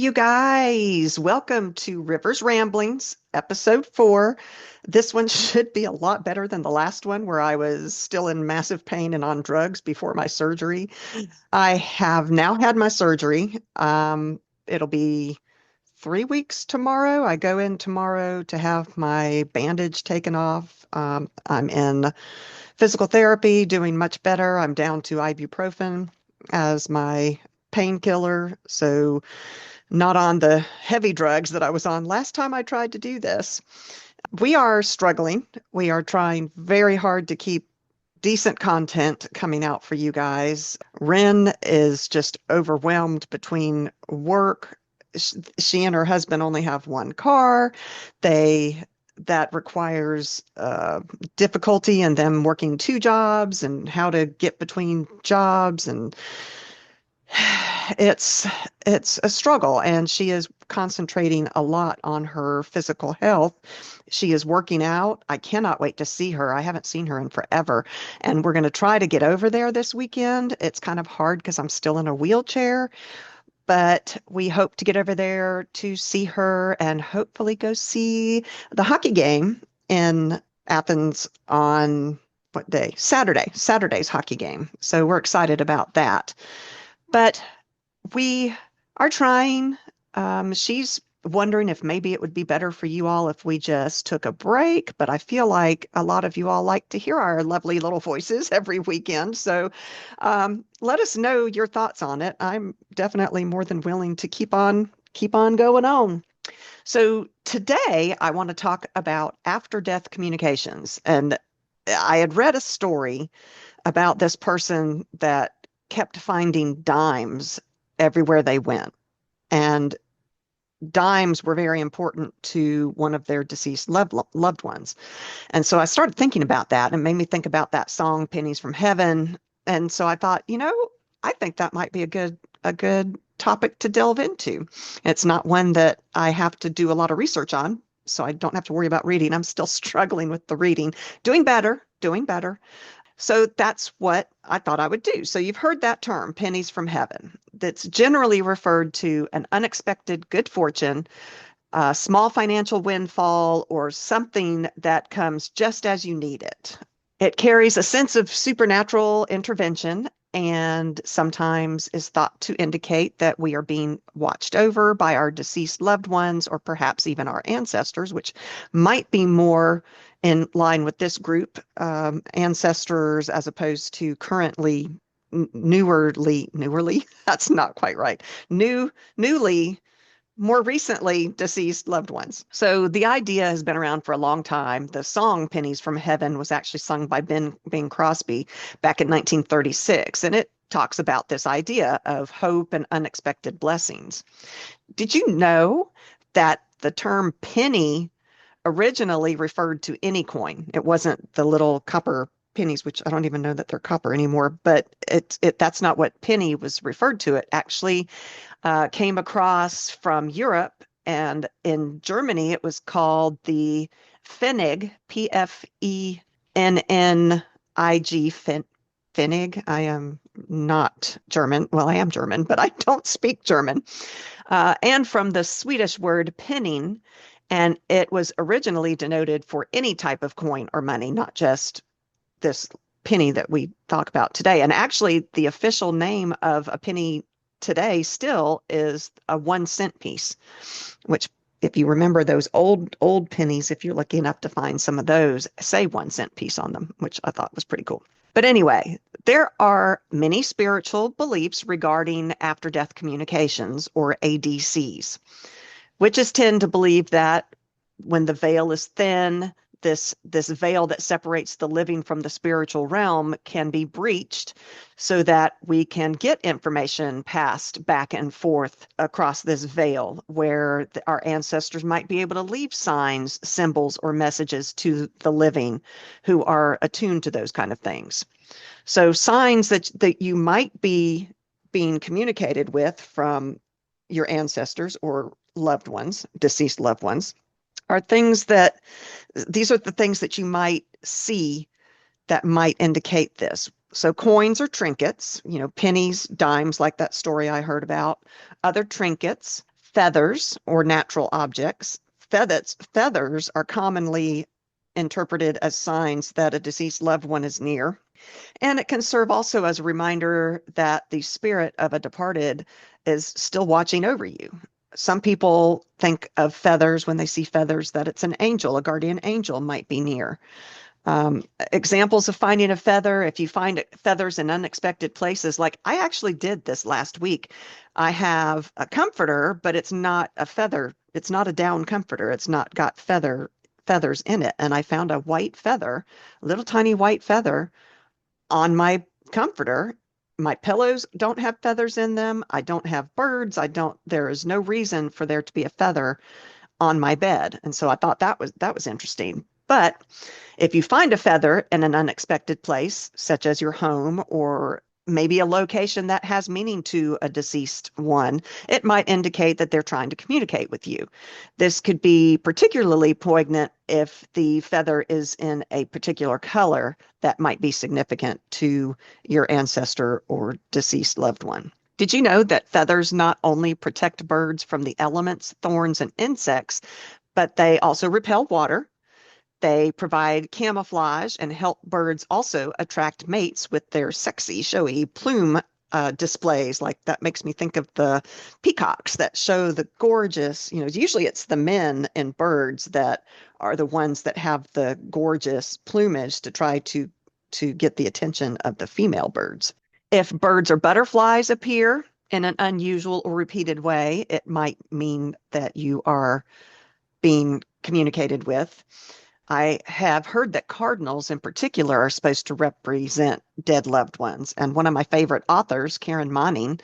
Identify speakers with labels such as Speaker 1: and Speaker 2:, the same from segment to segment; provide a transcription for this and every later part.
Speaker 1: you guys. Welcome to Rivers Ramblings, episode 4. This one should be a lot better than the last one where I was still in massive pain and on drugs before my surgery. I have now had my surgery. It'll be 3 weeks tomorrow. I go in tomorrow to have my bandage taken off. I'm in physical therapy, doing much better. I'm down to ibuprofen as my painkiller. So not on the heavy drugs that I was on last time I tried to do this. We are struggling. We are trying very hard to keep decent content coming out for you guys. Ren is just overwhelmed between work. She and her husband only have one car. They that requires difficulty in them working two jobs and how to get between jobs, and it's it's a struggle, and she is concentrating a lot on her physical health. She is working out. I cannot wait to see her. I haven't seen her in forever, and we're going to try to get over there this weekend. It's kind of hard because I'm still in a wheelchair, but we hope to get over there to see her and hopefully go see the hockey game in Athens on what day? Saturday's hockey game. So we're excited about that. But we are trying. She's wondering if maybe it would be better for you all if we just took a break, but I feel like a lot of you all like to hear our lovely little voices every weekend. So let us know your thoughts on it. I'm definitely more than willing to keep on going on. So today I want to talk about after death communications. And I had read a story about this person that kept finding dimes everywhere they went. And dimes were very important to one of their deceased loved ones. And so I started thinking about that, and it made me think about that song, Pennies from Heaven. And so I thought, I think that might be a good topic to delve into. It's not one that I have to do a lot of research on, so I don't have to worry about reading. I'm still struggling with the reading. Doing better, doing better. So that's what I thought I would do. So you've heard that term, pennies from heaven. That's generally referred to an unexpected good fortune, a small financial windfall, or something that comes just as you need it. It carries a sense of supernatural intervention and sometimes is thought to indicate that we are being watched over by our deceased loved ones or perhaps even our ancestors, which might be more in line with this group, ancestors, as opposed to currently newerly, that's not quite right, newly, more recently deceased loved ones. So the idea has been around for a long time. The song Pennies from Heaven was actually sung by Bing Crosby back in 1936, and it talks about this idea of hope and unexpected blessings. Did you know that the term penny originally referred to any coin? It wasn't the little copper pennies, which I don't even know that they're copper anymore, but that's not what penny was referred to. It actually came across from Europe, and in Germany it was called the Pfennig, Pfennig, Pfennig. I am not German. Well, I am German, but I don't speak German. And from the Swedish word penning, and it was originally denoted for any type of coin or money, not just this penny that we talk about today. And actually, the official name of a penny today still is a 1 cent piece, which, if you remember those old pennies, if you're lucky enough to find some of those, say 1 cent piece on them, which I thought was pretty cool. But anyway, there are many spiritual beliefs regarding after death communications, or ADCs. Witches tend to believe that when the veil is thin, this veil that separates the living from the spiritual realm can be breached so that we can get information passed back and forth across this veil, where our ancestors might be able to leave signs, symbols, or messages to the living who are attuned to those kind of things. So signs that you might be being communicated with from your ancestors or loved ones, deceased loved ones, are these are the things that you might see that might indicate this. So coins or trinkets, pennies, dimes, like that story I heard about, other trinkets, Feathers or natural objects. Feathers are commonly interpreted as signs that a deceased loved one is near. And it can serve also as a reminder that the spirit of a departed is still watching over you. Some people think of feathers when they see feathers that it's an angel, a guardian angel might be near. Examples of finding a feather, if you find feathers in unexpected places, like I actually did this last week. I have a comforter, but it's not a feather. It's not a down comforter. It's not got feathers in it. And I found a white feather, a little tiny white feather on my comforter. My pillows don't have feathers in them. I don't have birds. There is no reason for there to be a feather on my bed. And so I thought that was interesting. But if you find a feather in an unexpected place, such as your home or maybe a location that has meaning to a deceased one, it might indicate that they're trying to communicate with you. This could be particularly poignant if the feather is in a particular color that might be significant to your ancestor or deceased loved one. Did you know that feathers not only protect birds from the elements, thorns, and insects, but they also repel water? They provide camouflage and help birds also attract mates with their sexy, showy plume displays. Like that makes me think of the peacocks that show the gorgeous, usually it's the men in birds that are the ones that have the gorgeous plumage to try to get the attention of the female birds. If birds or butterflies appear in an unusual or repeated way, it might mean that you are being communicated with. I have heard that cardinals in particular are supposed to represent dead loved ones. And one of my favorite authors, Karen Manning,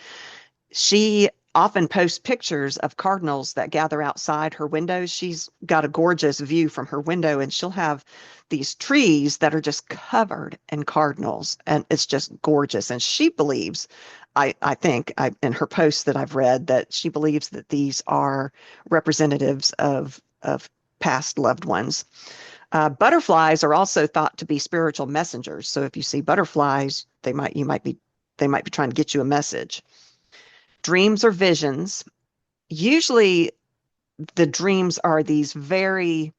Speaker 1: she often posts pictures of cardinals that gather outside her windows. She's got a gorgeous view from her window, and she'll have these trees that are just covered in cardinals, and it's just gorgeous. And she believes, I think, in her posts that I've read, that she believes that these are representatives of past loved ones. Butterflies are also thought to be spiritual messengers. So if you see butterflies, they might be trying to get you a message. Dreams or visions. Usually the dreams are these very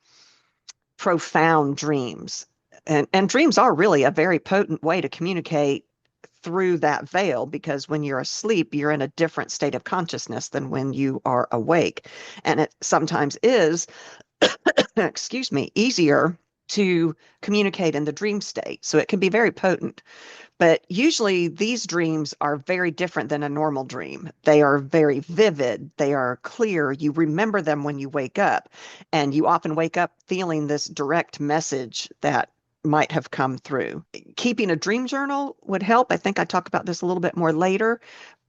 Speaker 1: profound dreams. And dreams are really a very potent way to communicate through that veil, because when you're asleep, you're in a different state of consciousness than when you are awake. And it sometimes is excuse me, easier to communicate in the dream state. So it can be very potent. But usually these dreams are very different than a normal dream. They are very vivid. They are clear. You remember them when you wake up. And you often wake up feeling this direct message that might have come through. Keeping a dream journal would help. I think I talk about this a little bit more later,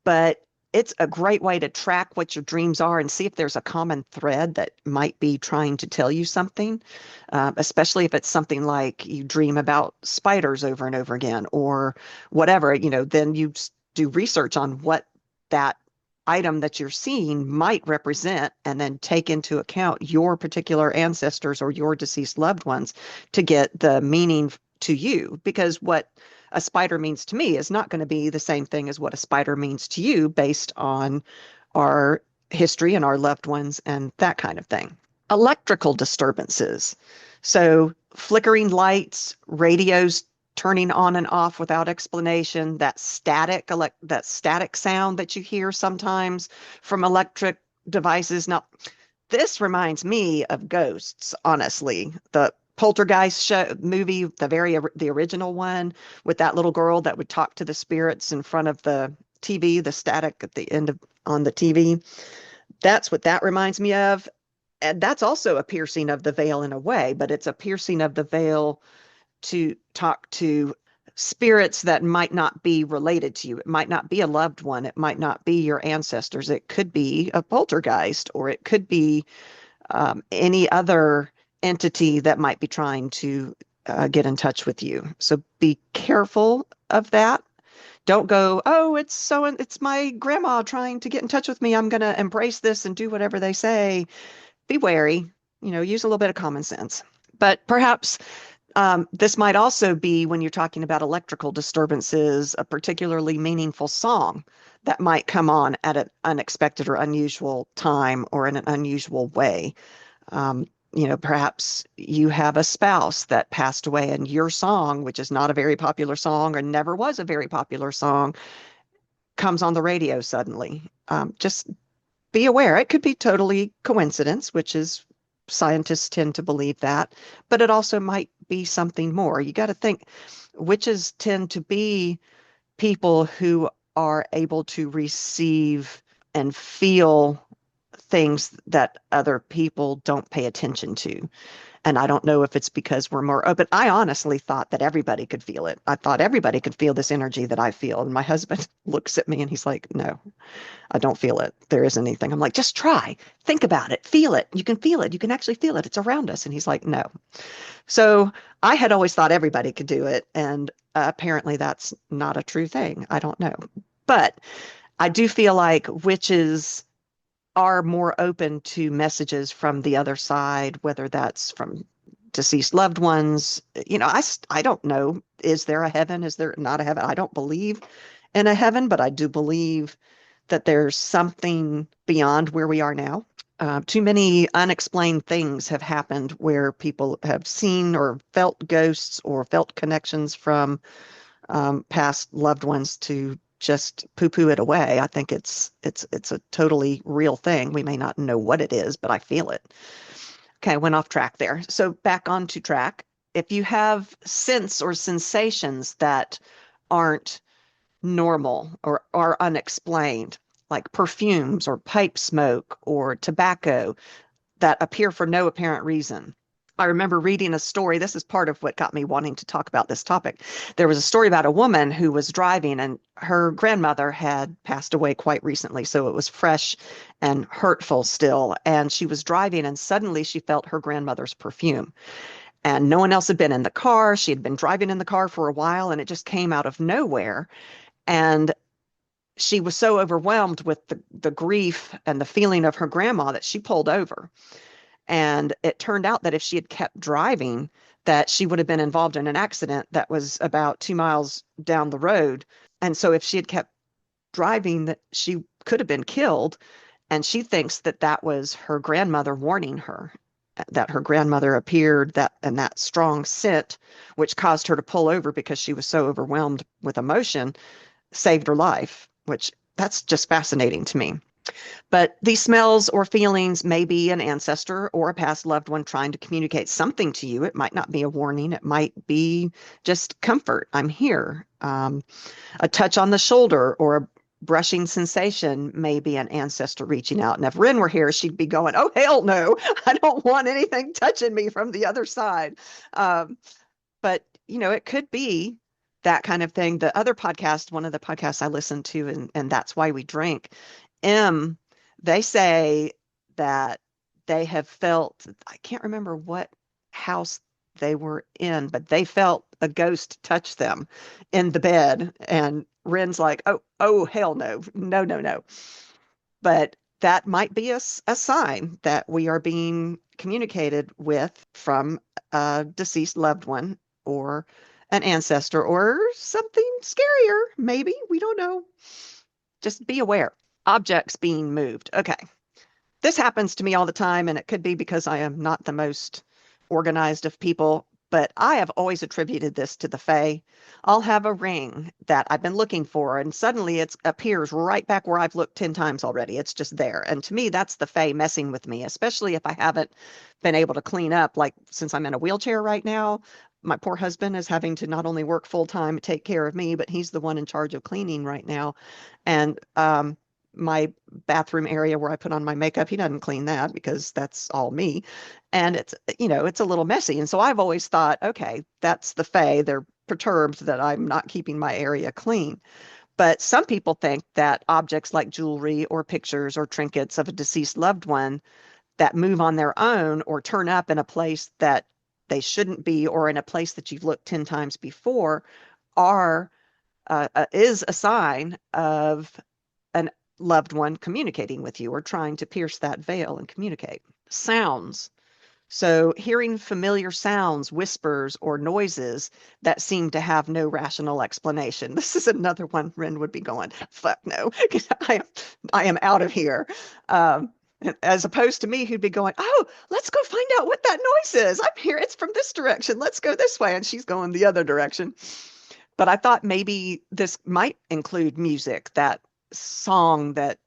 Speaker 1: but it's a great way to track what your dreams are and see if there's a common thread that might be trying to tell you something, especially if it's something like you dream about spiders over and over again or whatever, then you do research on what that item that you're seeing might represent and then take into account your particular ancestors or your deceased loved ones to get the meaning to you. Because what a spider means to me is not going to be the same thing as what a spider means to you based on our history and our loved ones and that kind of thing. Electrical disturbances. So flickering lights, radios turning on and off without explanation, that static sound that you hear sometimes from electric devices. Now, this reminds me of ghosts, honestly. The Poltergeist movie, the original one with that little girl that would talk to the spirits in front of the TV, the static at the end on the TV. That's what that reminds me of. And that's also a piercing of the veil in a way, but it's a piercing of the veil to talk to spirits that might not be related to you. It might not be a loved one. It might not be your ancestors. It could be a poltergeist, or it could be any other entity that might be trying to get in touch with you. So be careful of that. Don't go, oh, it's my grandma trying to get in touch with me. I'm going to embrace this and do whatever they say. Be wary, use a little bit of common sense. But perhaps This might also be when you're talking about electrical disturbances, a particularly meaningful song that might come on at an unexpected or unusual time or in an unusual way. Um, Perhaps you have a spouse that passed away and your song, which is not a very popular song or never was a very popular song, comes on the radio suddenly. Just be aware. It could be totally coincidence, which is scientists tend to believe that, but it also might be something more. You got to think witches tend to be people who are able to receive and feel things that other people don't pay attention to. And I don't know if it's because we're more open. I honestly thought that everybody could feel it. I thought everybody could feel this energy that I feel. And my husband looks at me and he's like, no, I don't feel it. There isn't anything. I'm like, just try. Think about it. Feel it. You can feel it. You can actually feel it. It's around us. And he's like, no. So I had always thought everybody could do it. And apparently that's not a true thing. I don't know. But I do feel like witches are more open to messages from the other side, whether that's from deceased loved ones. I don't know. Is there a heaven? Is there not a heaven? I don't believe in a heaven, but I do believe that there's something beyond where we are now. Too many unexplained things have happened where people have seen or felt ghosts or felt connections from past loved ones to just poo-poo it away. I think it's a totally real thing. We may not know what it is, but I feel it. Okay, I went off track there. So back onto track. If you have sense or sensations that aren't normal or are unexplained, like perfumes or pipe smoke or tobacco that appear for no apparent reason. I remember reading a story. This is part of what got me wanting to talk about this topic. There was a story about a woman who was driving, and her grandmother had passed away quite recently. So it was fresh and hurtful still. And she was driving, and suddenly she felt her grandmother's perfume. And no one else had been in the car. She had been driving in the car for a while, and it just came out of nowhere. And she was so overwhelmed with the grief and the feeling of her grandma that she pulled over. And it turned out that if she had kept driving, that she would have been involved in an accident that was about 2 miles down the road. And so if she had kept driving, that she could have been killed. And she thinks that that was her grandmother warning her that her grandmother appeared that and that strong scent, which caused her to pull over because she was so overwhelmed with emotion, saved her life, which that's just fascinating to me. But these smells or feelings may be an ancestor or a past loved one trying to communicate something to you. It might not be a warning. It might be just comfort. I'm here. A touch on the shoulder or a brushing sensation may be an ancestor reaching out. And if Rin were here, she'd be going, oh, hell no. I don't want anything touching me from the other side. But, it could be that kind of thing. The other podcast, one of the podcasts I listened to, and That's Why We Drink, M, they say that they have felt, I can't remember what house they were in, but they felt a ghost touch them in the bed. And Ren's like, oh, hell no, no, no, no. But that might be a sign that we are being communicated with from a deceased loved one or an ancestor or something scarier, maybe. We don't know. Just be aware. Objects being moved. Okay. This happens to me all the time, and it could be because I am not the most organized of people, but I have always attributed this to the Fae. I'll have a ring that I've been looking for, and suddenly it appears right back where I've looked 10 times already. It's just there. And to me, that's the Fae messing with me, especially if I haven't been able to clean up. Like since I'm in a wheelchair right now, my poor husband is having to not only work full time, take care of me, but he's the one in charge of cleaning right now. And my bathroom area where I put on my makeup, he doesn't clean that because that's all me. And it's a little messy. And so I've always thought, okay, that's the Fae. They're perturbed that I'm not keeping my area clean. But some people think that objects like jewelry or pictures or trinkets of a deceased loved one that move on their own or turn up in a place that they shouldn't be or in a place that you've looked 10 times before are is a sign of an loved one communicating with you or trying to pierce that veil and communicate. Sounds. So, hearing familiar sounds, whispers, or noises that seem to have no rational explanation. This is another one Ren would be going, fuck no, I am out of here. Um, as opposed to me, who'd be going, oh, let's go find out what that noise is. I'm here. It's from this direction. Let's go this way. And she's going the other direction. But I thought maybe this might include music, that song that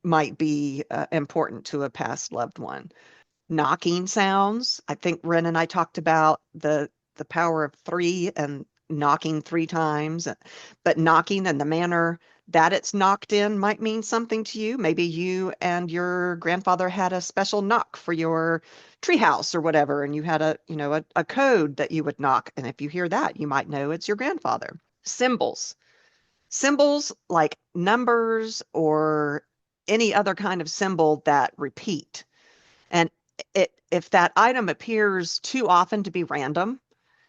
Speaker 1: might be important to a past loved one. Knocking sounds. I think Ren and I talked about the power of three and knocking three times, but knocking and the manner that it's knocked in might mean something to you. Maybe you and your grandfather had a special knock for your treehouse or whatever, and you had a code that you would knock. And if you hear that, you might know it's your grandfather. Symbols. Symbols like numbers or any other kind of symbol that repeat. And if that item appears too often to be random,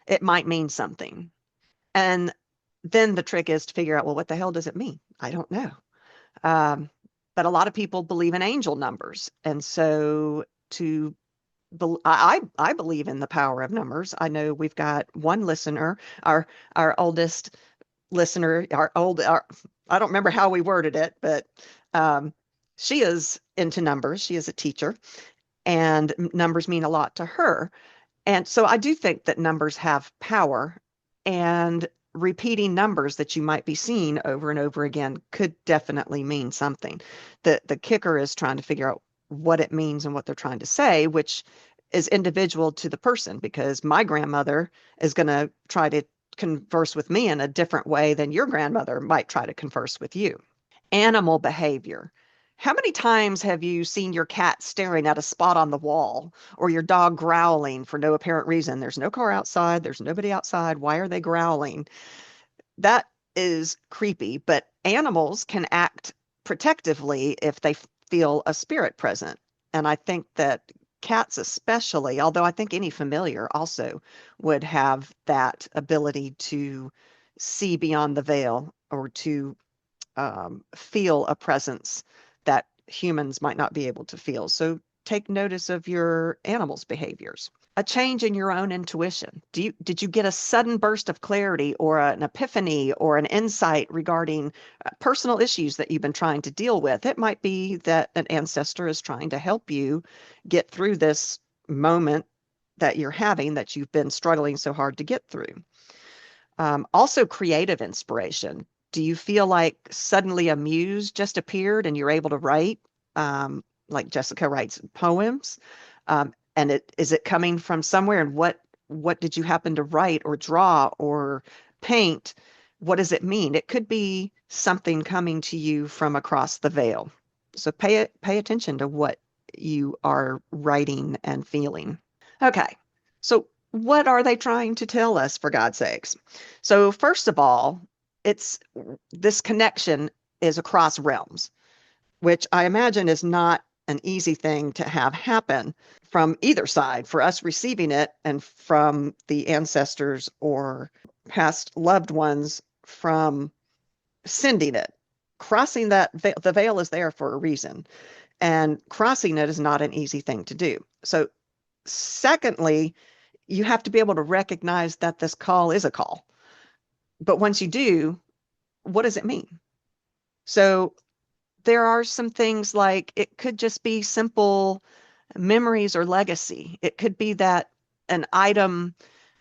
Speaker 1: it might mean something. And then the trick is to figure out, well, what the hell does it mean? I don't know. Um, but a lot of people believe in angel numbers. And so I believe in the power of numbers. I know we've got one listener, our oldest listener, I don't remember how we worded it, but she is into numbers. She is a teacher, and numbers mean a lot to her. And so I do think that numbers have power, and repeating numbers that you might be seeing over and over again could definitely mean something. The kicker is trying to figure out what it means and what they're trying to say, which is individual to the person, because my grandmother is going to try to converse with me in a different way than your grandmother might try to converse with you. Animal behavior. How many times have you seen your cat staring at a spot on the wall, or your dog growling for no apparent reason? There's no car outside, there's nobody outside. Why are they growling? That is creepy, but animals can act protectively if they feel a spirit present. And I think that cats, especially, although I think any familiar also would have that ability to see beyond the veil, or to feel a presence that humans might not be able to feel. So take notice of your animal's behaviors. A change in your own intuition. Did you get a sudden burst of clarity, or an epiphany, or an insight regarding personal issues that you've been trying to deal with? It might be that an ancestor is trying to help you get through this moment that you're having, that you've been struggling so hard to get through. Also, creative inspiration. Do you feel like suddenly a muse just appeared and you're able to write, like Jessica writes poems? And is it coming from somewhere? And what did you happen to write or draw or paint? What does it mean? It could be something coming to you from across the veil. So pay attention to what you are writing and feeling. Okay. So what are they trying to tell us, for God's sakes? So first of all, it's this connection is across realms, which I imagine is not an easy thing to have happen from either side, for us receiving it and from the ancestors or past loved ones from sending it. Crossing that veil, the veil is there for a reason, and crossing it is not an easy thing to do. So, secondly, you have to be able to recognize that this call is a call. But once you do, what does it mean? So, there are some things like it could just be simple memories or legacy. It could be that an item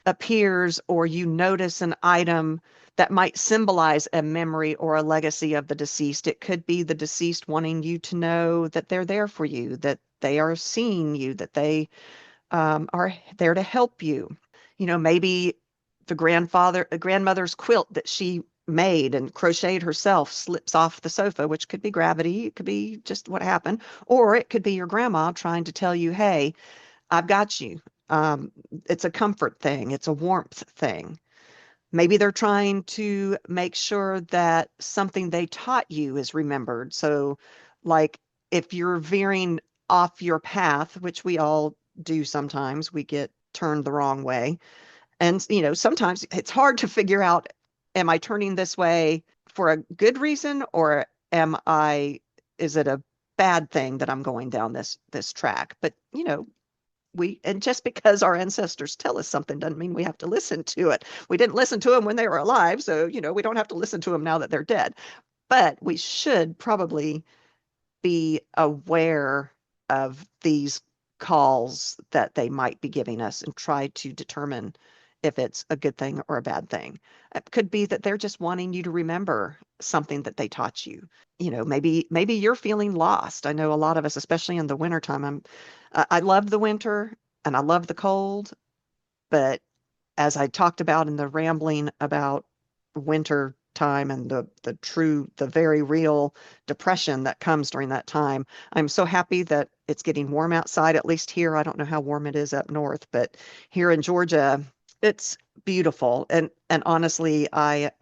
Speaker 1: appears, or you notice an item that might symbolize a memory or a legacy of the deceased. It could be the deceased wanting you to know that they're there for you, that they are seeing you, that they are there to help you. Maybe the grandmother's quilt that she made and crocheted herself slips off the sofa, which could be gravity. It could be just what happened. Or it could be your grandma trying to tell you, hey, I've got you. It's a comfort thing. It's a warmth thing. Maybe they're trying to make sure that something they taught you is remembered. So, like, if you're veering off your path, which we all do sometimes, we get turned the wrong way. And, sometimes it's hard to figure out, am I turning this way for a good reason, or is it a bad thing that I'm going down this track? But, And just because our ancestors tell us something doesn't mean we have to listen to it. We didn't listen to them when they were alive, so we don't have to listen to them now that they're dead. But we should probably be aware of these calls that they might be giving us and try to determine if it's a good thing or a bad thing. It could be that they're just wanting you to remember something that they taught you. Maybe you're feeling lost. I know a lot of us, especially in the wintertime, I love the winter and I love the cold, but as I talked about in the rambling about winter time and the very real depression that comes during that time, I'm so happy that it's getting warm outside, at least here. I don't know how warm it is up north, but here in Georgia, it's beautiful. And honestly, I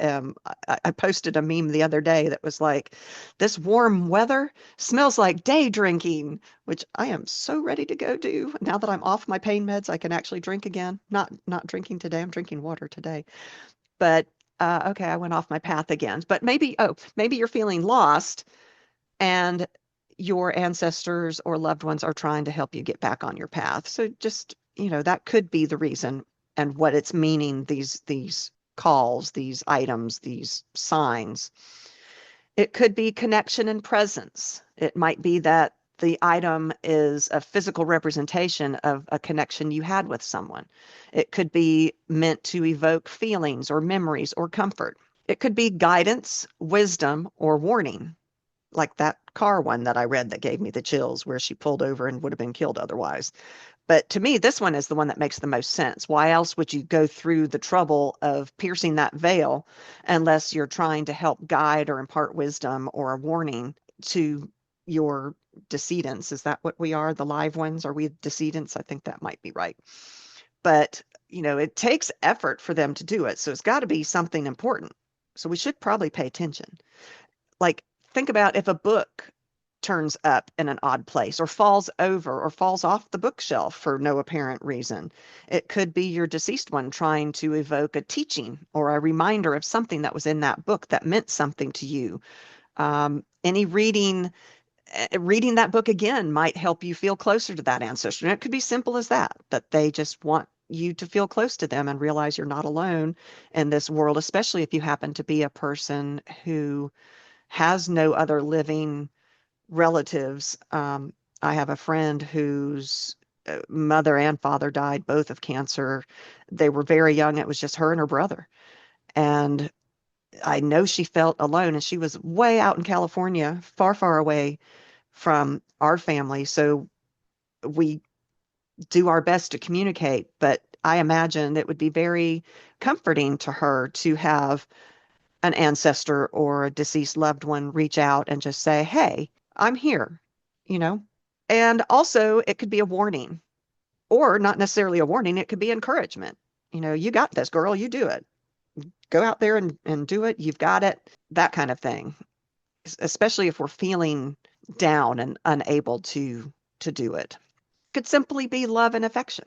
Speaker 1: posted a meme the other day that was like, this warm weather smells like day drinking, which I am so ready to go do. Now that I'm off my pain meds, I can actually drink again. Not drinking today. I'm drinking water today. But okay, I went off my path again. But maybe you're feeling lost and your ancestors or loved ones are trying to help you get back on your path. So just, that could be the reason and what it's meaning, these calls, these items, these signs. It could be connection and presence. It might be that the item is a physical representation of a connection you had with someone. It could be meant to evoke feelings or memories or comfort. It could be guidance, wisdom, or warning, like that car one that I read that gave me the chills where she pulled over and would have been killed otherwise. But to me, this one is the one that makes the most sense. Why else would you go through the trouble of piercing that veil unless you're trying to help guide or impart wisdom or a warning to your decedents? Is that what we are? The live ones? Are we decedents? I think that might be right. But, it takes effort for them to do it. So it's got to be something important. So we should probably pay attention. Like, think about if a book turns up in an odd place or falls over or falls off the bookshelf for no apparent reason. It could be your deceased one trying to evoke a teaching or a reminder of something that was in that book that meant something to you. Any reading that book again might help you feel closer to that ancestor. And it could be simple as that they just want you to feel close to them and realize you're not alone in this world, especially if you happen to be a person who has no other living relatives. I have a friend whose mother and father died both of cancer. They were very young. It was just her and her brother. And I know she felt alone, and she was way out in California, far, far away from our family. So we do our best to communicate, but I imagine it would be very comforting to her to have an ancestor or a deceased loved one reach out and just say, "Hey, I'm here," you know? And also, it could be a warning, or not necessarily a warning, it could be encouragement. You got this, girl, you do it. Go out there and do it. You've got it. That kind of thing. Especially if we're feeling down and unable to do it. Could simply be love and affection.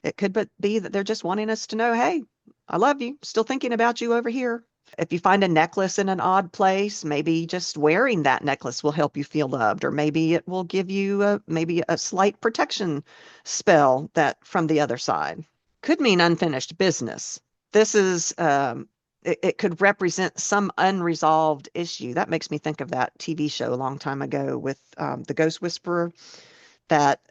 Speaker 1: It could but be that they're just wanting us to know, hey, I love you. Still thinking about you over here. If you find a necklace in an odd place, maybe just wearing that necklace will help you feel loved, or maybe it will give you maybe a slight protection spell that from the other side. Could mean unfinished business. This is it could represent some unresolved issue. That makes me think of that TV show a long time ago with the Ghost Whisperer, that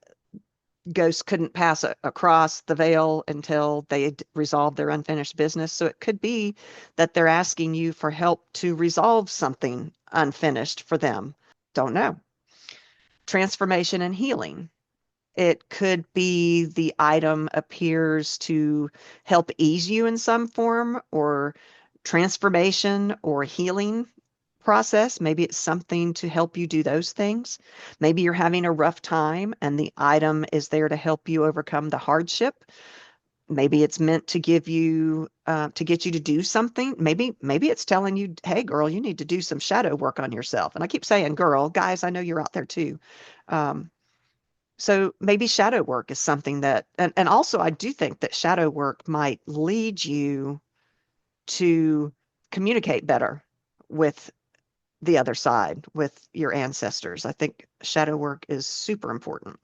Speaker 1: ghosts couldn't pass across the veil until they had resolved their unfinished business. So it could be that they're asking you for help to resolve something unfinished for them. Don't know. Transformation and healing. It could be the item appears to help ease you in some form, or transformation or healing process. Maybe it's something to help you do those things. Maybe you're having a rough time and the item is there to help you overcome the hardship. Maybe it's meant to give you to get you to do something. Maybe it's telling you, hey girl, you need to do some shadow work on yourself. And I keep saying girl, guys, I know you're out there too. So maybe shadow work is something that, and also I do think that shadow work might lead you to communicate better with the other side, with your ancestors. I think shadow work is super important.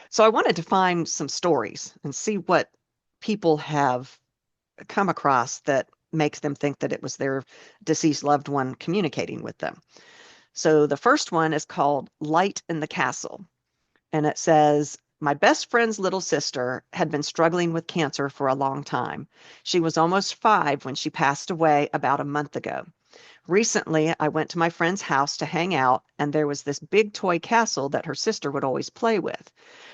Speaker 1: So I wanted to find some stories and see what people have come across that makes them think that it was their deceased loved one communicating with them. So the first one is called Light in the Castle. And it says, my best friend's little sister had been struggling with cancer for a long time. She was almost 5 when she passed away about a month ago. Recently, I went to my friend's house to hang out, and there was this big toy castle that her sister would always play with.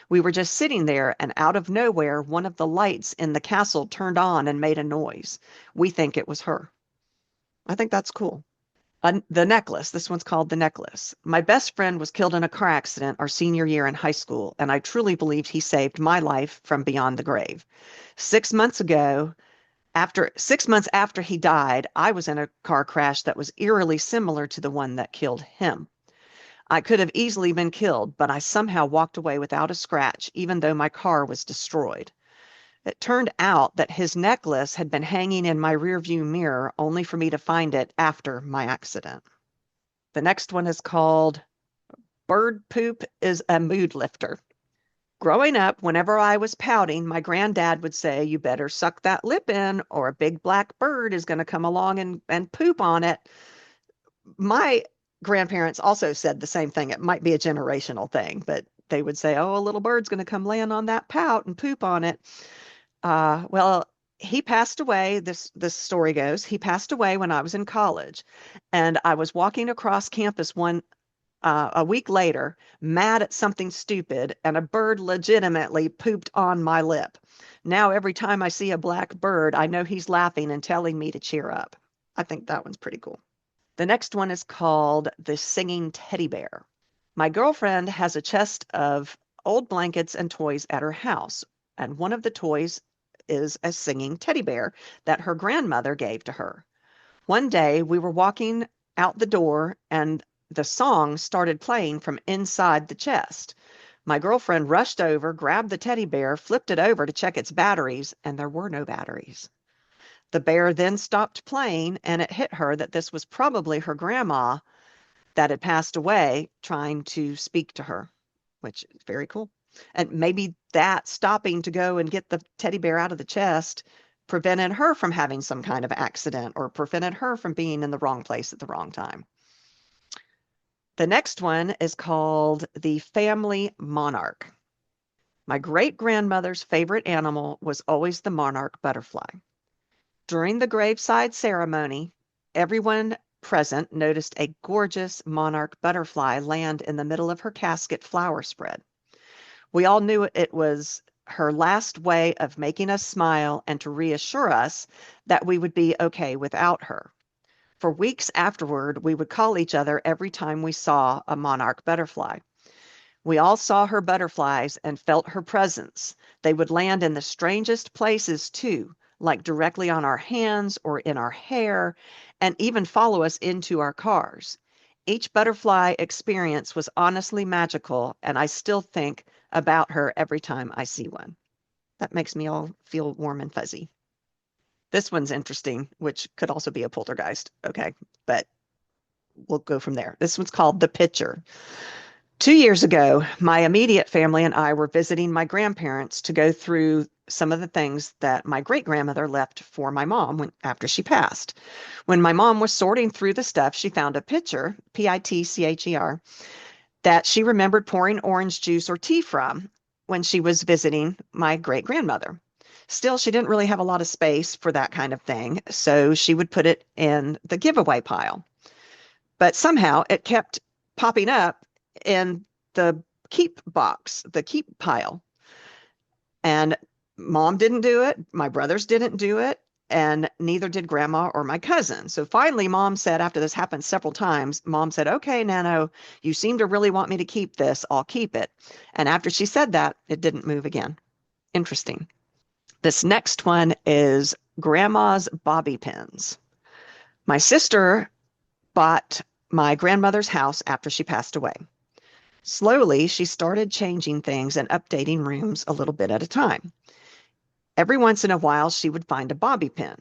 Speaker 1: We were just sitting there, and out of nowhere, one of the lights in the castle turned on and made a noise. We think it was her. I think that's cool. The necklace. This one's called The Necklace. My best friend was killed in a car accident our senior year in high school, and I truly believed he saved my life from beyond the grave. 6 months ago, 6 months after he died, I was in a car crash that was eerily similar to the one that killed him. I could have easily been killed, but I somehow walked away without a scratch, even though my car was destroyed. It turned out that his necklace had been hanging in my rearview mirror, only for me to find it after my accident. The next one is called Bird Poop is a Mood Lifter. Growing up, whenever I was pouting, my granddad would say, you better suck that lip in, or a big black bird is going to come along and poop on it. My grandparents also said the same thing. It might be a generational thing, but they would say, oh, a little bird's going to come land on that pout and poop on it. Well, he passed away. This story goes, he passed away when I was in college, and I was walking across campus a week later, mad at something stupid, and a bird legitimately pooped on my lip. Now, every time I see a black bird, I know he's laughing and telling me to cheer up. I think that one's pretty cool. The next one is called The Singing Teddy Bear. My girlfriend has a chest of old blankets and toys at her house, and one of the toys is a singing teddy bear that her grandmother gave to her. One day, we were walking out the door, and the song started playing from inside the chest. My girlfriend rushed over, grabbed the teddy bear, flipped it over to check its batteries, and there were no batteries. The bear then stopped playing, and it hit her that this was probably her grandma that had passed away trying to speak to her, which is very cool. And maybe that stopping to go and get the teddy bear out of the chest prevented her from having some kind of accident or prevented her from being in the wrong place at the wrong time. The next one is called the Family Monarch. My great-grandmother's favorite animal was always the monarch butterfly. During the graveside ceremony, everyone present noticed a gorgeous monarch butterfly land in the middle of her casket flower spread. We all knew it was her last way of making us smile and to reassure us that we would be okay without her. For weeks afterward, we would call each other every time we saw a monarch butterfly. We all saw her butterflies and felt her presence. They would land in the strangest places too, like directly on our hands or in our hair, and even follow us into our cars. Each butterfly experience was honestly magical, and I still think about her every time I see one. That makes me all feel warm and fuzzy. This one's interesting, which could also be a poltergeist. Okay, but we'll go from there. This one's called The Pitcher. 2 years ago, my immediate family and I were visiting my grandparents to go through some of the things that my great-grandmother left for my mom after she passed. When my mom was sorting through the stuff, she found a pitcher, Pitcher, that she remembered pouring orange juice or tea from when she was visiting my great-grandmother. Still, she didn't really have a lot of space for that kind of thing, so she would put it in the giveaway pile. But somehow it kept popping up in the keep box, the keep pile. And mom didn't do it, my brothers didn't do it, and neither did grandma or my cousin. So finally, mom said, after this happened several times, mom said, okay, Nano, you seem to really want me to keep this. I'll keep it. And after she said that, it didn't move again. Interesting. This next one is Grandma's Bobby Pins. My sister bought my grandmother's house after she passed away. Slowly, she started changing things and updating rooms a little bit at a time. Every once in a while, she would find a bobby pin,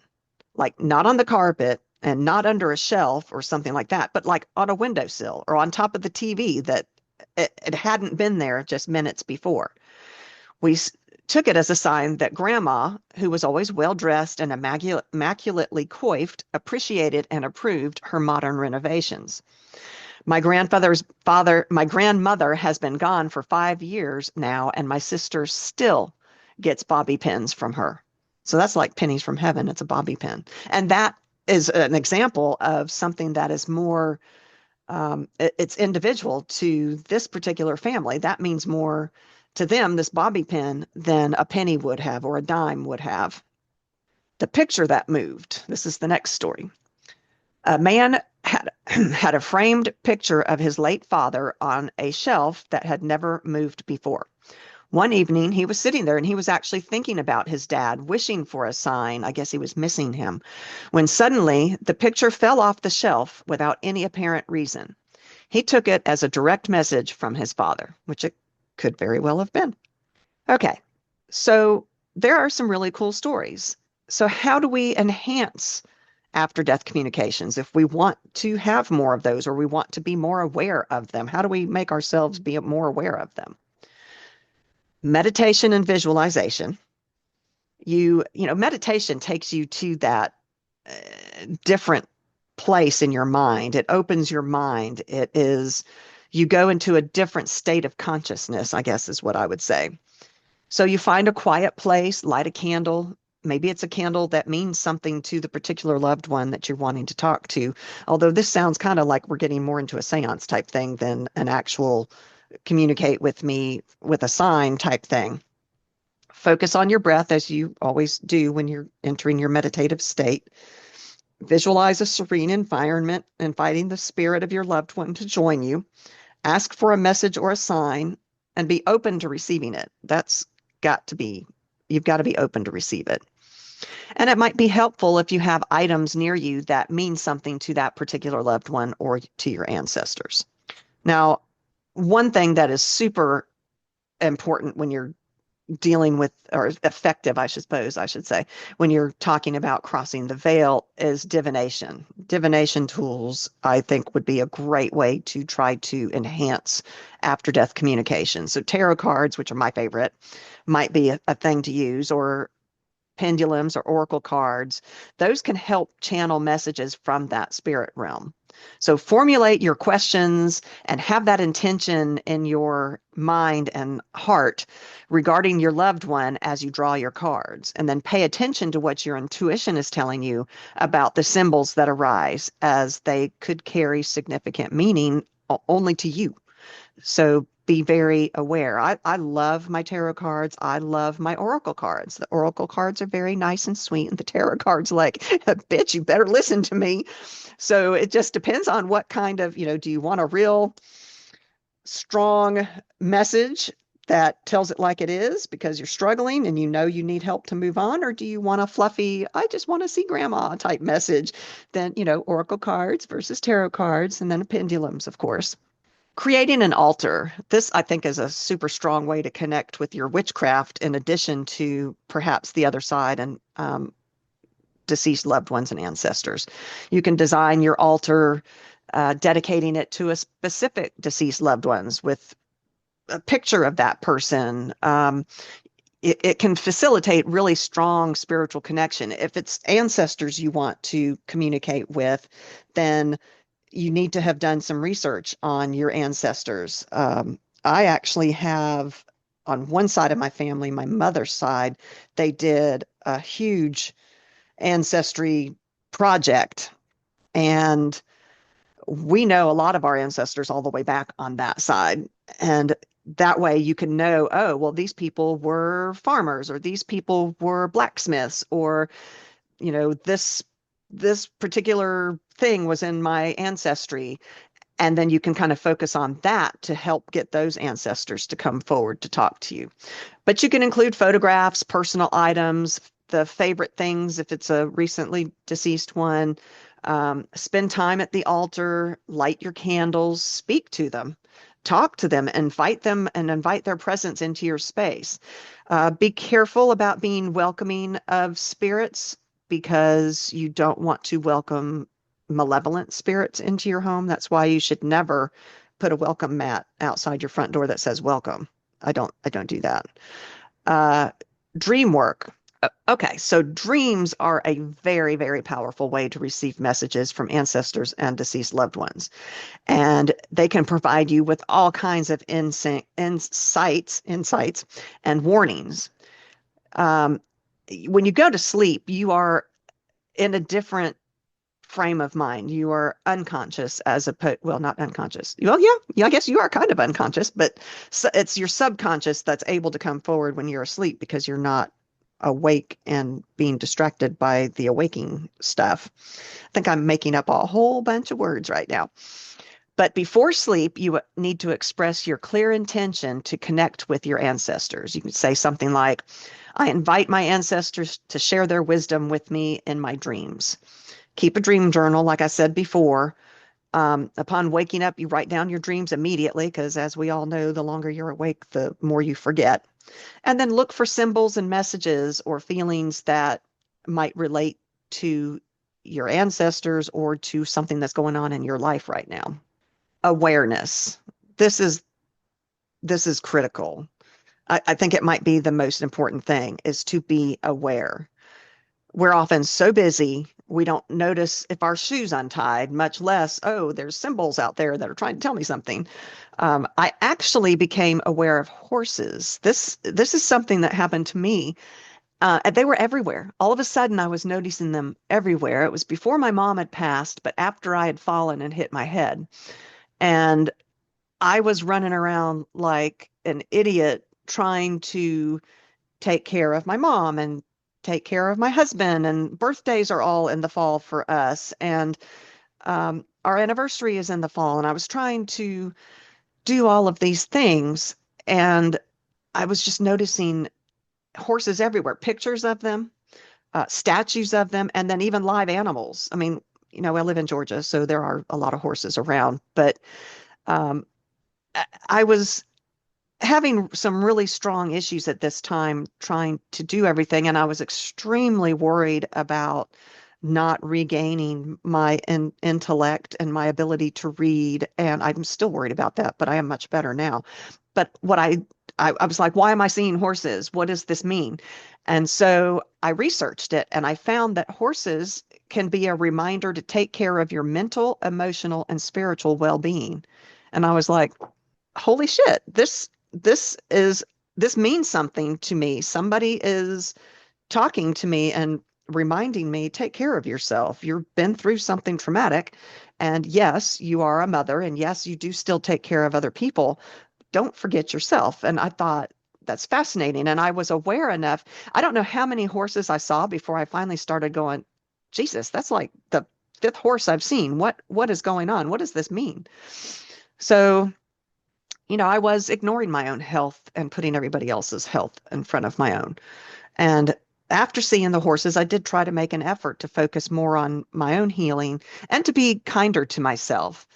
Speaker 1: like not on the carpet and not under a shelf or something like that, but like on a windowsill or on top of the TV that it hadn't been there just minutes before. We took it as a sign that Grandma, who was always well dressed and immaculately coiffed, appreciated and approved her modern renovations. My grandmother has been gone for 5 years now, and my sister still gets bobby pins from her. So that's like pennies from heaven. It's a bobby pin. And that is an example of something that is more, it's individual to this particular family. That means more to them, this bobby pin, than a penny would have or a dime would have. The picture that moved. This is the next story. A man had a framed picture of his late father on a shelf that had never moved before. One evening, he was sitting there and he was actually thinking about his dad, wishing for a sign. I guess he was missing him, when suddenly the picture fell off the shelf without any apparent reason. He took it as a direct message from his father, which it could very well have been. Okay, so there are some really cool stories. So, how do we enhance after death communications if we want to have more of those or we want to be more aware of them? How do we make ourselves be more aware of them? Meditation and visualization. Meditation takes you to that different place in your mind. It opens your mind. You go into a different state of consciousness, I guess is what I would say. So you find a quiet place, light a candle. Maybe it's a candle that means something to the particular loved one that you're wanting to talk to. Although this sounds kind of like we're getting more into a seance type thing than an actual communicate with me with a sign type thing. Focus on your breath as you always do when you're entering your meditative state. Visualize a serene environment, inviting the spirit of your loved one to join you. Ask for a message or a sign and be open to receiving it. You've got to be open to receive it. And it might be helpful if you have items near you that mean something to that particular loved one or to your ancestors. Now, one thing that is super important when you're dealing with, or effective, I suppose I should say, when you're talking about crossing the veil is divination. Divination tools, I think, would be a great way to try to enhance after death communication. So tarot cards, which are my favorite, might be a thing to use, or pendulums or oracle cards. Those can help channel messages from that spirit realm. So formulate your questions and have that intention in your mind and heart regarding your loved one as you draw your cards. And then pay attention to what your intuition is telling you about the symbols that arise, as they could carry significant meaning only to you. So be very aware. I love my tarot cards. I love my oracle cards. The oracle cards are very nice and sweet, and the tarot cards, like, bitch, you better listen to me. So it just depends on what kind of, do you want a real strong message that tells it like it is because you're struggling and you need help to move on? Or do you want a fluffy, I just want to see grandma type message? Then, oracle cards versus tarot cards, and then pendulums, of course. Creating an altar. This, I think, is a super strong way to connect with your witchcraft, in addition to perhaps the other side and deceased loved ones and ancestors. You can design your altar, dedicating it to a specific deceased loved ones with a picture of that person. It can facilitate really strong spiritual connection. If it's ancestors you want to communicate with, then you need to have done some research on your ancestors. I actually have, on one side of my family, my mother's side, they did a huge ancestry project. And we know a lot of our ancestors all the way back on that side. And that way you can know, oh, well, these people were farmers, or these people were blacksmiths, or, this particular thing was in my ancestry. And then you can kind of focus on that to help get those ancestors to come forward to talk to you. But you can include photographs, personal items, the favorite things if it's a recently deceased one. Spend time at the altar, light your candles, speak to them, talk to them, invite them, and invite their presence into your space. Be careful about being welcoming of spirits, because you don't want to welcome malevolent spirits into your home. That's why you should never put a welcome mat outside your front door that says welcome. I don't do that. Uh, dream work. Okay, so dreams are a very, very powerful way to receive messages from ancestors and deceased loved ones. And they can provide you with all kinds of insights, and warnings. Um, when you go to sleep, you are in a different frame of mind. You are unconscious as opposed, well, not unconscious. Well, yeah, I guess you are kind of unconscious, but it's your subconscious that's able to come forward when you're asleep because you're not awake and being distracted by the awaking stuff. I think I'm making up a whole bunch of words right now. But before sleep, you need to express your clear intention to connect with your ancestors. You can say something like, I invite my ancestors to share their wisdom with me in my dreams. Keep a dream journal, like I said before. Upon waking up, you write down your dreams immediately because, as we all know, the longer you're awake, the more you forget. And then look for symbols and messages or feelings that might relate to your ancestors or to something that's going on in your life right now. Awareness. This is this is critical. I think it might be the most important thing is to be aware. We're often so busy, we don't notice if our shoe's untied, much less, oh, there's symbols out there that are trying to tell me something. I actually became aware of horses. This is something that happened to me. They were everywhere. All of a sudden, I was noticing them everywhere. It was before my mom had passed, but after I had fallen and hit my head. And I was running around like an idiot trying to take care of my mom and take care of my husband. And birthdays are all in the fall for us. And our anniversary is in the fall. And I was trying to do all of these things. And I was just noticing horses everywhere, pictures of them, statues of them, and then even live animals. I mean, I live in Georgia, so there are a lot of horses around. But um, I was having some really strong issues at this time trying to do everything, and I was extremely worried about not regaining my intellect and my ability to read. And I'm still worried about that, but I am much better now. But I was like, why am I seeing horses? What does this mean? And so I researched it and I found that horses can be a reminder to take care of your mental, emotional, and spiritual well-being. And I was like, holy shit, this means something to me. Somebody is talking to me and reminding me, take care of yourself. You've been through something traumatic. And yes, you are a mother. And yes, you do still take care of other people. Don't forget yourself. And I thought, that's fascinating. And I was aware enough. I don't know how many horses I saw before I finally started going, Jesus, that's like the fifth horse I've seen. What is going on? What does this mean? So I was ignoring my own health and putting everybody else's health in front of my own. And after seeing the horses, I did try to make an effort to focus more on my own healing and to be kinder to myself.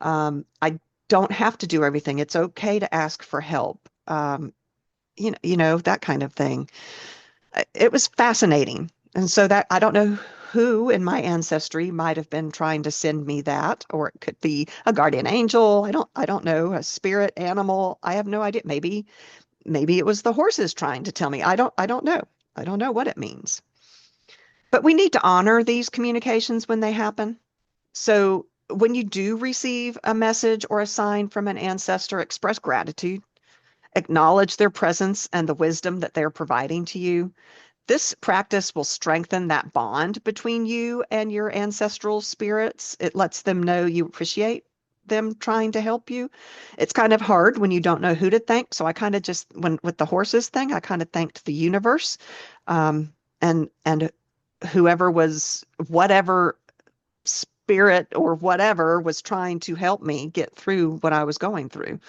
Speaker 1: I don't have to do everything. It's okay to ask for help. That kind of thing. It was fascinating. And so that I don't know who in my ancestry might have been trying to send me that, or it could be a guardian angel. I don't know, a spirit animal. I have no idea. Maybe it was the horses trying to tell me. I don't know. I don't know what it means. But we need to honor these communications when they happen. So when you do receive a message or a sign from an ancestor, express gratitude, acknowledge their presence and the wisdom that they're providing to you. This practice will strengthen that bond between you and your ancestral spirits. It lets them know you appreciate them trying to help you. It's kind of hard when you don't know who to thank. So I kind of just, when with the horses thing, I kind of thanked the universe, and whoever was, whatever spirit or whatever was trying to help me get through what I was going through.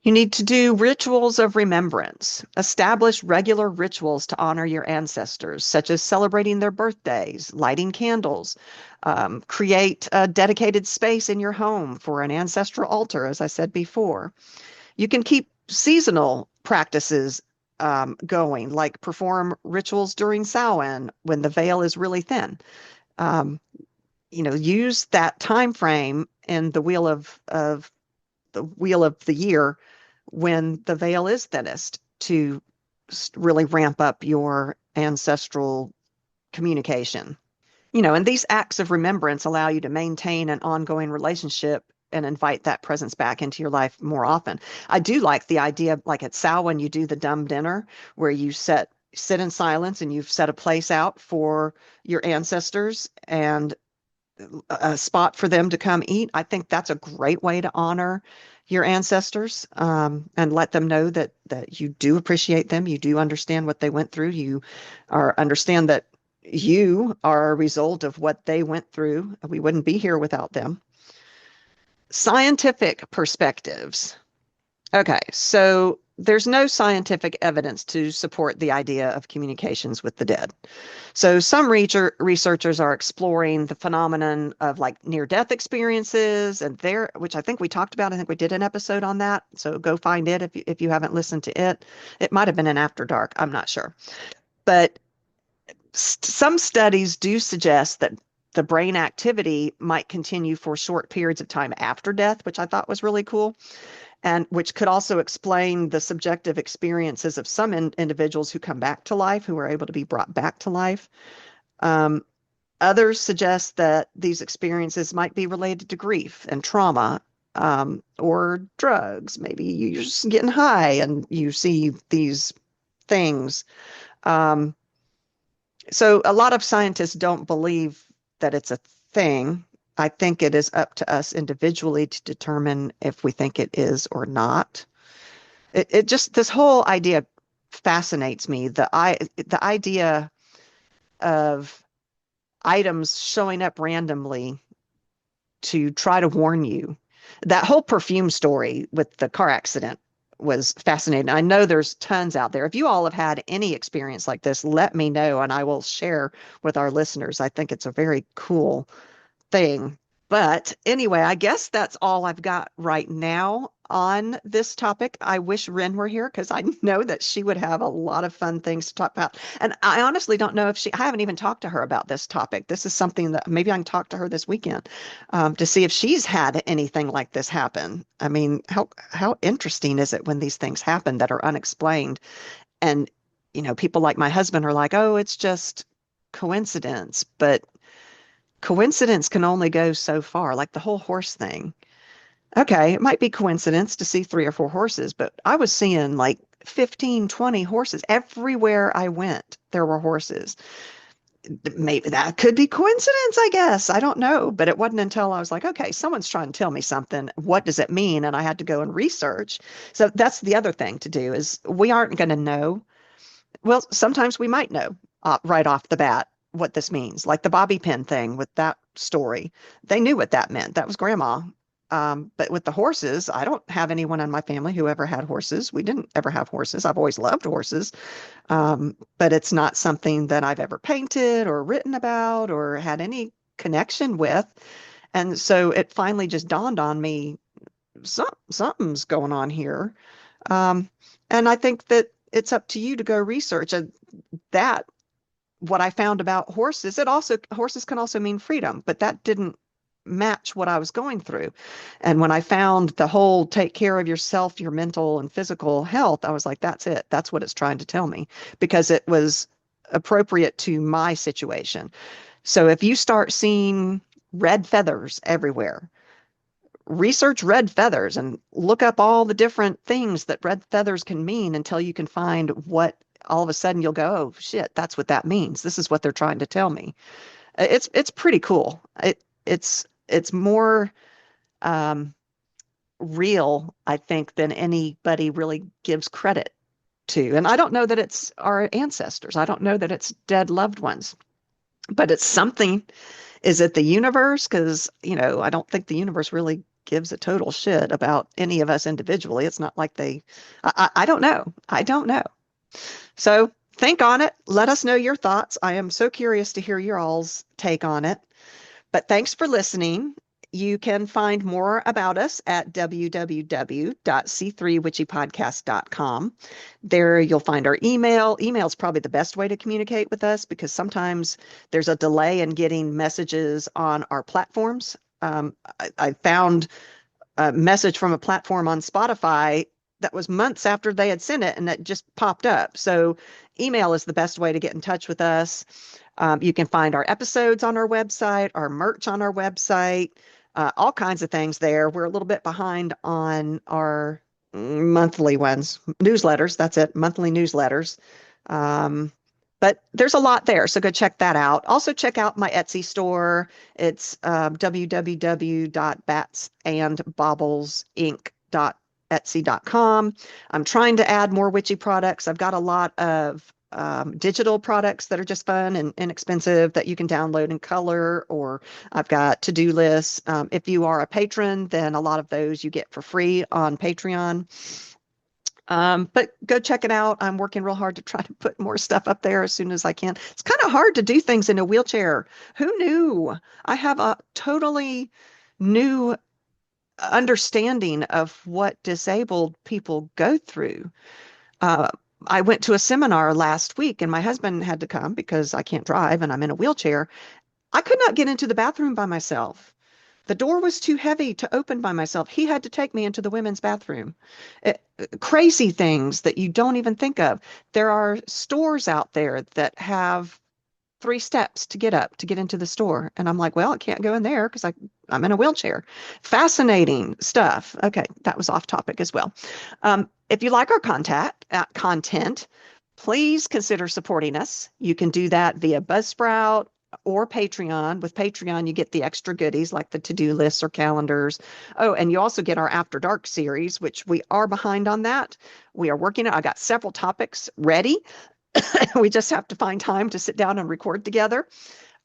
Speaker 1: You need to do rituals of remembrance. Establish regular rituals to honor your ancestors, such as celebrating their birthdays, lighting candles. Create a dedicated space in your home for an ancestral altar, as I said before. You can keep seasonal practices going, like perform rituals during Samhain when the veil is really thin. Um, use that time frame in the wheel of the year when the veil is thinnest. to really ramp up your ancestral communication. And these acts of remembrance allow you to maintain an ongoing relationship and invite that presence back into your life more often. I do like the idea, like at Samhain, you do the dumb dinner where you sit in silence and you've set a place out for your ancestors and a spot for them to come eat. I think that's a great way to honor your ancestors, and let them know that you do appreciate them, you do understand what they went through, you understand that you are a result of what they went through. We wouldn't be here without them. Scientific perspectives. Okay, so there's no scientific evidence to support the idea of communications with the dead. So some researchers are exploring the phenomenon of like near-death experiences, and which I think we talked about. I think we did an episode on that. So go find it if you haven't listened to it. It might have been an After Dark. I'm not sure. But some studies do suggest that the brain activity might continue for short periods of time after death, which I thought was really cool, and which could also explain the subjective experiences of some individuals who come back to life, who are able to be brought back to life. Others suggest that these experiences might be related to grief and trauma, or drugs. Maybe you're just getting high and you see these things. So a lot of scientists don't believe that it's a thing. I think it is up to us individually to determine if we think it is or not. It just, this whole idea fascinates me. The idea of items showing up randomly to try to warn you. That whole perfume story with the car accident was fascinating. I know there's tons out there. If you all have had any experience like this, let me know and I will share with our listeners. I think it's a very cool thing. But anyway, I guess that's all I've got right now on this topic. I wish Ren were here because I know that she would have a lot of fun things to talk about. And I honestly don't know if I haven't even talked to her about this topic. This is something that maybe I can talk to her this weekend, to see if she's had anything like this happen. I mean, how interesting is it when these things happen that are unexplained? And, people like my husband are like, oh, it's just coincidence. But coincidence can only go so far, like the whole horse thing. Okay, it might be coincidence to see 3 or 4 horses, but I was seeing like 15, 20 horses. Everywhere I went, there were horses. Maybe that could be coincidence, I guess. I don't know. But it wasn't until I was like, okay, someone's trying to tell me something. What does it mean? And I had to go and research. So that's the other thing to do is we aren't going to know. Well, sometimes we might know right off the bat what this means, like the bobby pin thing with that story. They knew what that meant. That was grandma. But with the horses, I don't have anyone in my family who ever had horses. We didn't ever have horses. I've always loved horses. But it's not something that I've ever painted or written about or had any connection with. And so it finally just dawned on me, something's going on here. And I think that it's up to you to go research that. What I found about horses, horses can also mean freedom, but that didn't match what I was going through. And when I found the whole take care of yourself, your mental and physical health, I was like, that's it. That's what it's trying to tell me because it was appropriate to my situation. So if you start seeing red feathers everywhere, research red feathers and look up all the different things that red feathers can mean until you can find what all of a sudden you'll go, oh shit, that's what that means. This is what they're trying to tell me. It's pretty cool. It's more real, I think, than anybody really gives credit to. And I don't know that it's our ancestors. I don't know that it's dead loved ones, but it's something. Is it the universe? Because, I don't think the universe really gives a total shit about any of us individually. It's not like I don't know. I don't know. So think on it. Let us know your thoughts. I am so curious to hear your all's take on it. But thanks for listening. You can find more about us at www.c3witchypodcast.com. There you'll find our email. Email is probably the best way to communicate with us because sometimes there's a delay in getting messages on our platforms. I found a message from a platform on Spotify that was months after they had sent it and that just popped up. So email is the best way to get in touch with us. You can find our episodes on our website, our merch on our website, all kinds of things there. We're a little bit behind on our monthly ones, newsletters. That's it, monthly newsletters. But there's a lot there, so go check that out. Also, check out my Etsy store. It's www.batsandbobblesinc.etsy.com. I'm trying to add more witchy products. I've got a lot of digital products that are just fun and inexpensive that you can download in color, or I've got to-do lists. If you are a patron, then a lot of those you get for free on Patreon. But go check it out. I'm working real hard to try to put more stuff up there as soon as I can. It's kind of hard to do things in a wheelchair. Who knew? I have a totally new understanding of what disabled people go through. I went to a seminar last week and my husband had to come because I can't drive and I'm in a wheelchair. I could not get into the bathroom by myself. The door was too heavy to open by myself. He had to take me into the women's bathroom. Crazy things that you don't even think of. There are stores out there that have 3 steps to get up to get into the store. And I'm like, well, I can't go in there because I'm in a wheelchair. Fascinating stuff. Okay, that was off topic as well. If you like our content, please consider supporting us. You can do that via Buzzsprout or Patreon. With Patreon, you get the extra goodies like the to-do lists or calendars. Oh, and you also get our After Dark series, which we are behind on that. We are working. I got several topics ready. We just have to find time to sit down and record together.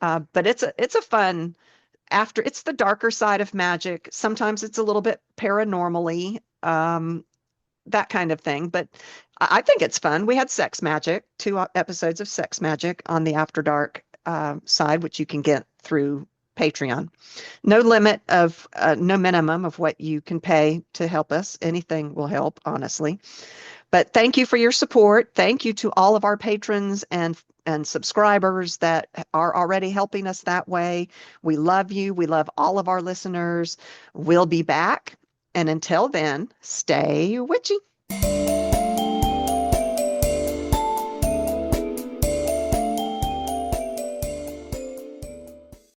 Speaker 1: But it's a fun it's the darker side of magic. Sometimes it's a little bit paranormally, that kind of thing. But I think it's fun. We had sex magic, 2 episodes of sex magic on the After Dark side, which you can get through Patreon. No minimum of what you can pay to help us. Anything will help, honestly. But thank you for your support. Thank you to all of our patrons and subscribers that are already helping us that way. We love you. We love all of our listeners. We'll be back. And until then, stay witchy.